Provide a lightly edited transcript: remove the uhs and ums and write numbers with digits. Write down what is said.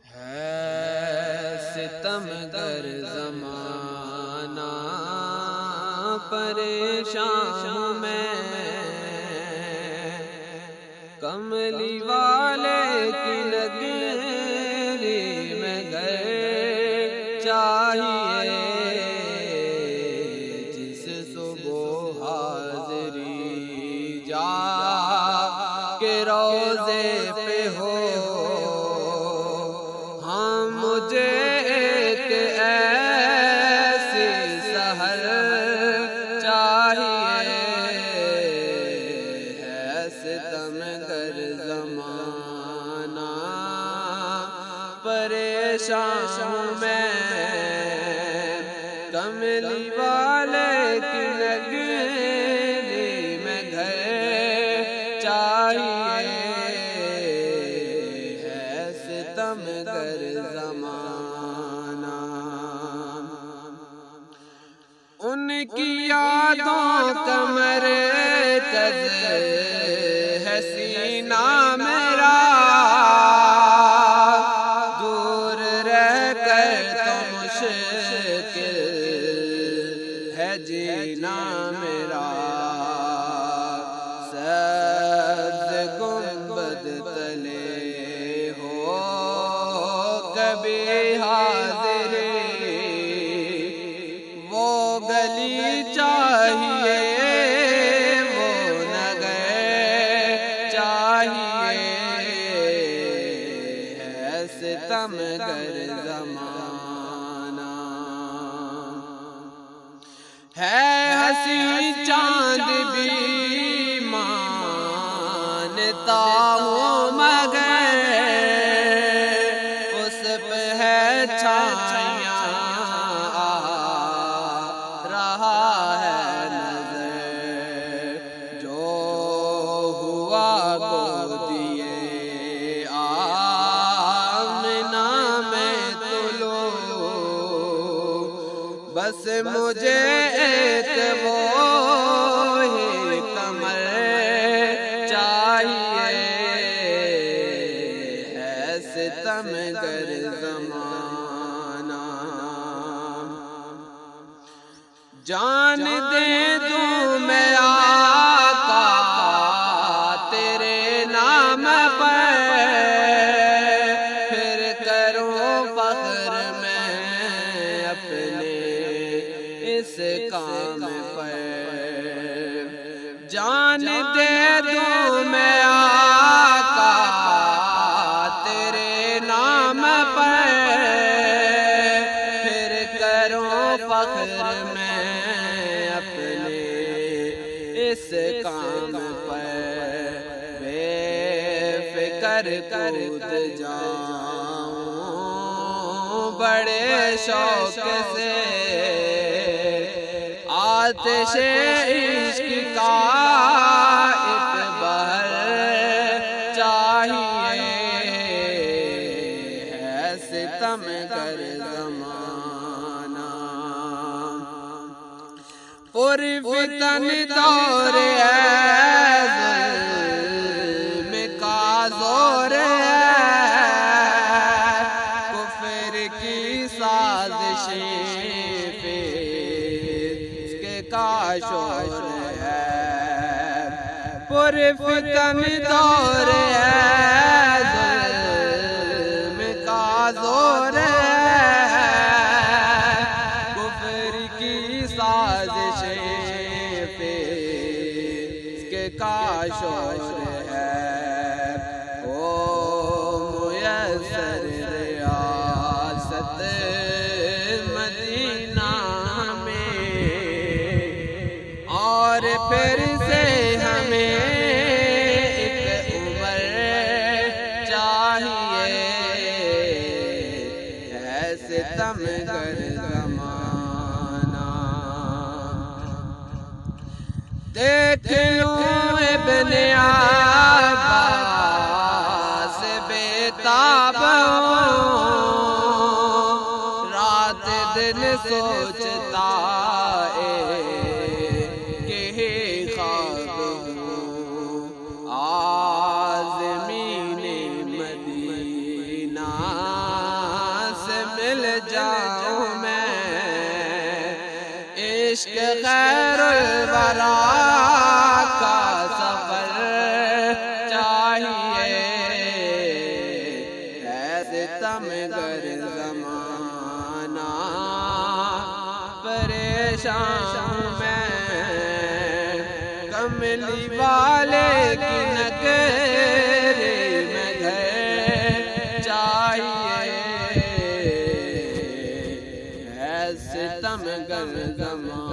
ہے ستم گر زمانہ پریشان میں، کملی والے کی نگری میں گھر چاہیے، جس صبح حاضری جا کے روزے پہ ہو، ہم مجھے ایک ایسی سحر چاہیے، ہے ستم گر زمانہ پریشان میں، کملی والے کی نگری میں گھر چاہیے، ہے ستم گر زمانہ۔ ان کی یادوں کا مرکز ہے سینہ میرا، دور رہ کر تو مشکل ہے جینا میرا، سبز گنبد تلے ہو کبھی حاضری، وہ گلی چاہیے وہ نگر چاہیے، ہے ستم گر زمانہ۔ ہے حسین چاند بھی مانتا ہوں مگر اس پہ ہے چھایاں رہا ہے نظر، جو ہوا گودیے آمنہ میں طلوع، بس مجھے ایک وہی قمر چاہیے، ہے ستم گر زمانہ۔ جان دے دوں میں آقا تیرے نام پر، پھر کروں فخر میں اپنے اس کام پر، جان دے دوں میں آقا تیرے نام پر، پھر کروں فخر میں اپنے اس کام پر، بے فکر کود جاؤں بڑے شوق سے، آتش عشق کا ایک بہر چاہیے، ہے ستم گر زمانہ۔ پرفتن دور ہے، ظلم کا زور ہے، کفر کی سازشیں کا شور ہے، پرفتن دور ہے، ظلم کا زور ہے، کفر کی سازشیں فسق کا شور ہے، او میسر ریاست مدینہ اور پھر سے ہمیں ایک عمر چاہیے، ہے ستم گر زمانہ۔ دیکھ لوں ابن عباس بےتاب رات دن سوچتا عازمین مدینہ مدینہ سے مل جاؤں میں، عشق خیر الورا کا سفر چاہیے، ایسے ستمگر زمانہ پریشان میں، کملی والے کی نگری میں گھر چاہیے، ایسے ستمگر زمانہ